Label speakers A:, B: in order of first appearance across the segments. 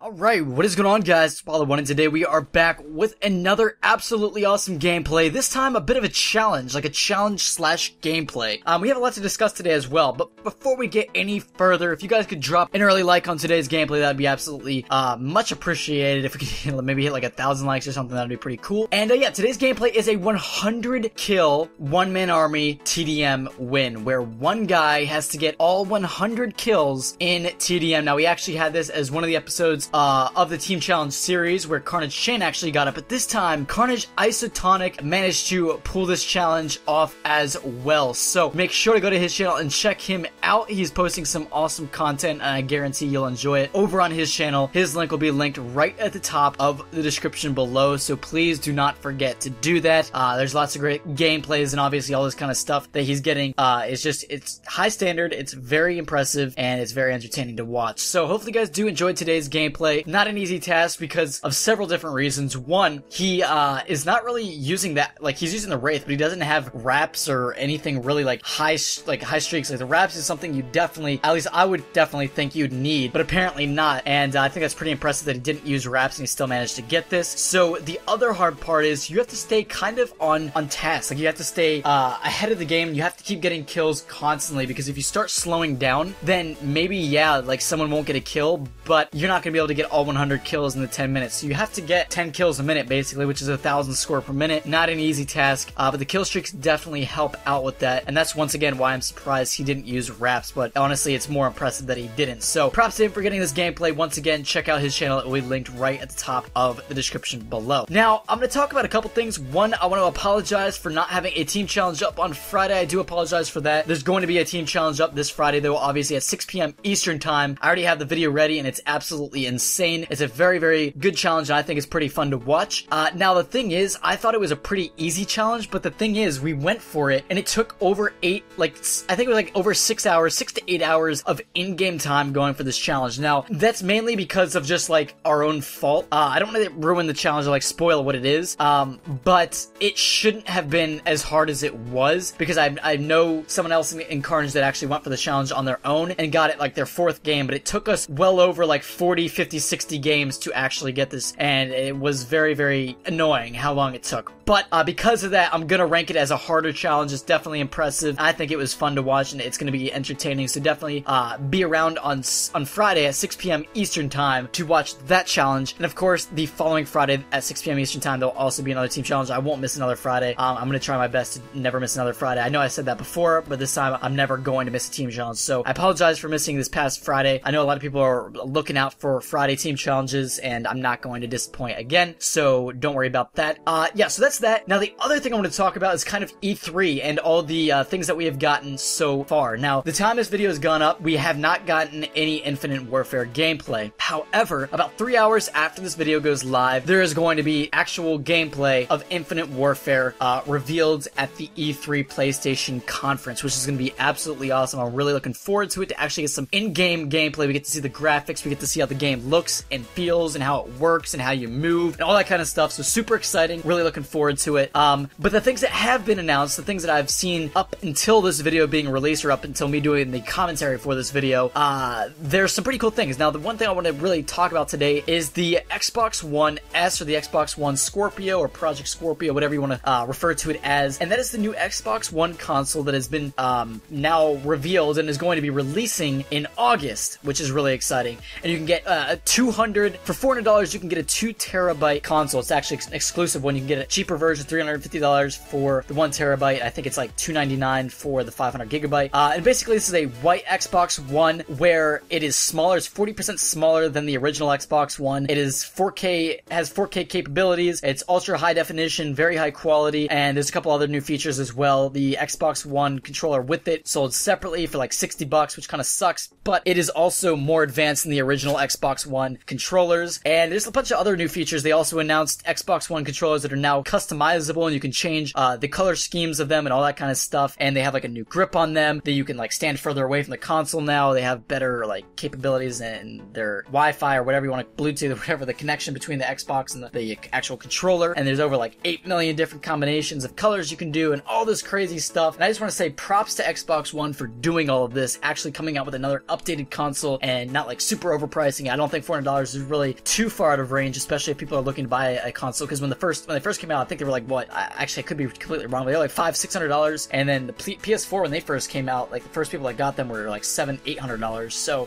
A: Alright, what is going on, guys? It's Baller1, and today we are back with another absolutely awesome gameplay. This time a bit of a challenge, like a challenge slash gameplay. We have a lot to discuss today as well, but before we get any further, if you guys could drop an early like on today's gameplay, that'd be absolutely much appreciated. If we could maybe hit like 1,000 likes or something, that'd be pretty cool. And yeah, today's gameplay is a 100 kill, one-man army TDM win, where one guy has to get all 100 kills in TDM. Now, we actually had this as one of the episodes of the Team Challenge series where KARNAGE Shane actually got it, but this time KARNAGE Isotonic managed to pull this challenge off as well. So make sure to go to his channel and check him out. He's posting some awesome content, and I guarantee you'll enjoy it over on his channel. His link will be linked right at the top of the description below, so please do not forget to do that. There's lots of great gameplays and obviously all this kind of stuff that he's getting. It's high standard, it's very impressive, and it's very entertaining to watch. So hopefully you guys do enjoy today's gameplay. Not an easy task because of several different reasons. One, he is not really using that, like, he's using the Wraith, but he doesn't have wraps or anything really like high streaks. Like, the wraps is something you definitely, at least I would definitely think you'd need, but apparently not. And I think that's pretty impressive that he didn't use wraps and he still managed to get this. So the other hard part is you have to stay kind of on task. Like, you have to stay ahead of the game. You have to keep getting kills constantly, because if you start slowing down, then maybe, yeah, like, someone won't get a kill, but you're not going to be able to get all 100 kills in the 10 minutes. So you have to get 10 kills a minute, basically, which is 1,000 score per minute. Not an easy task, but the kill streaks definitely help out with that. And that's once again why I'm surprised he didn't use wraps, but honestly, it's more impressive that he didn't. So props to him for getting this gameplay. Once again, check out his channel. It will be linked right at the top of the description below. Now, I'm going to talk about a couple things. One, I want to apologize for not having a team challenge up on Friday. I do apologize for that. There's going to be a team challenge up this Friday, though, obviously at 6 p.m. Eastern time. I already have the video ready, and it's absolutely insane. It's a very, very good challenge, and I think it's pretty fun to watch. Now, the thing is, I thought it was a pretty easy challenge, but the thing is, we went for it, and it took over I think it was like over 6 hours, 6 to 8 hours of in-game time going for this challenge. Now, that's mainly because of just, like, our own fault. I don't want to ruin the challenge or, like, spoil what it is, but it shouldn't have been as hard as it was, because I know someone else in KARNAGE that actually went for the challenge on their own and got it, like, their 4th game, but it took us well over, like, 40, 50, 60 games to actually get this, and it was very, very annoying how long it took. But because of that, I'm gonna rank it as a harder challenge. It's definitely impressive. I think it was fun to watch, and it's gonna be entertaining, so definitely be around on Friday at 6 p.m. Eastern time to watch that challenge. And of course, the following Friday at 6 p.m. Eastern time, there'll also be another team challenge. I won't miss another Friday. I'm gonna try my best to never miss another Friday. I know I said that before, but this time I'm never going to miss a team challenge, so I apologize for missing this past Friday. I know a lot of people are looking out for Friday team challenges, and I'm not going to disappoint again, so don't worry about that. Yeah, so that's that. Now, the other thing I want to talk about is kind of E3 and all the things that we have gotten so far. Now, the time this video has gone up, we have not gotten any Infinite Warfare gameplay. However, about 3 hours after this video goes live, there is going to be actual gameplay of Infinite Warfare revealed at the E3 PlayStation conference, which is going to be absolutely awesome. I'm really looking forward to it, to actually get some in-game gameplay. We get to see the graphics, we get to see how the game looks and feels and how it works and how you move and all that kind of stuff. So super exciting, really looking forward to it. But the things that have been announced, the things that I've seen up until this video being released, or up until me doing the commentary for this video, there's some pretty cool things. Now, the one thing I want to really talk about today is the Xbox One S, or the Xbox One Scorpio, or Project Scorpio, whatever you want to refer to it as, and that is the new Xbox One console that has been now revealed and is going to be releasing in August, which is really exciting. And you can get for $400, you can get a 2 terabyte console. It's actually an exclusive one. You can get a cheaper version, $350 for the 1 terabyte. I think it's like $299 for the 500 gigabyte. And basically, this is a white Xbox One where it is smaller. It's 40% smaller than the original Xbox One. It is 4K, has 4K capabilities. It's ultra high definition, very high quality, and there's a couple other new features as well. The Xbox One controller with it sold separately for like $60, which kind of sucks, but it is also more advanced than the original Xbox One controllers. And there's a bunch of other new features. They also announced Xbox One controllers that are now customizable, and you can change the color schemes of them and all that kind of stuff. And they have like a new grip on them that you can like stand further away from the console now. They have better like capabilities and their Wi-Fi, or whatever you want to, Bluetooth, or whatever, the connection between the Xbox and the actual controller. And there's over like 8 million different combinations of colors you can do and all this crazy stuff. And I just want to say props to Xbox One for doing all of this, actually coming out with another updated console and not like super overpricing. I don't think think $400 is really too far out of range, especially if people are looking to buy a console. Because when they first came out, I think they were like, what? Actually, I could be completely wrong, but they were like $500-600. And then the PS4, when they first came out, like the first people that got them were like $700-800. So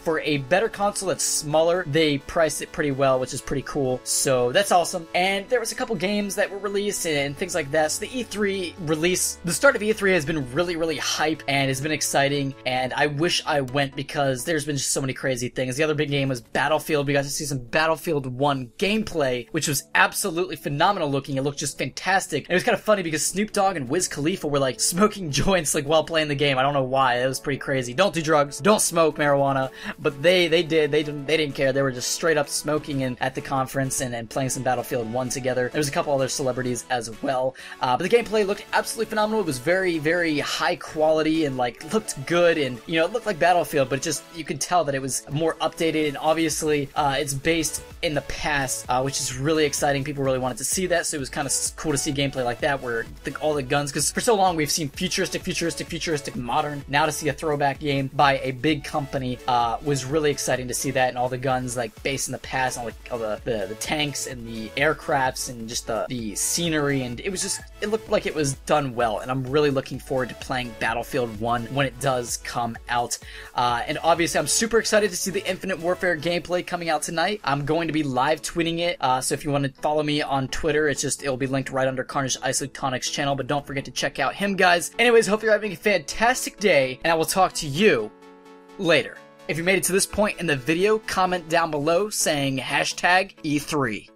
A: for a better console that's smaller, they priced it pretty well, which is pretty cool. So that's awesome. And there was a couple games that were released and things like that. So the E3 release, the start of E3 has been really hype and has been exciting. And I wish I went because there's been just so many crazy things. The other big game was Battlefield. We got to see some Battlefield 1 gameplay, which was absolutely phenomenal looking. It looked just fantastic. And it was kind of funny because Snoop Dogg and Wiz Khalifa were like smoking joints like while playing the game. I don't know why. It was pretty crazy. Don't do drugs. Don't smoke marijuana. But they didn't care. They were just straight up smoking at the conference and playing some Battlefield 1 together. There was a couple other celebrities as well. But the gameplay looked absolutely phenomenal. It was very high quality and like looked good, and you know, it looked like Battlefield, but it just, you could tell that it was more updated, and obviously it's based in the past, which is really exciting. People really wanted to see that, so it was kind of cool to see gameplay like that where all the guns, because for so long we've seen futuristic modern. Now to see a throwback game by a big company was really exciting to see that, and all the guns like based in the past, and all the tanks and the aircrafts and just the scenery, and it was just, it looked like it was done well, and I'm really looking forward to playing Battlefield 1 when it does come out. And obviously I'm super excited to see the Infinite Warfare gameplay coming out tonight. I'm going to be live tweeting it, so if you want to follow me on Twitter, it'll be linked right under KARNAGE Isotonics channel, but don't forget to check out him, guys. Anyways, hope you're having a fantastic day, and I will talk to you later. If you made it to this point in the video, comment down below saying #E3.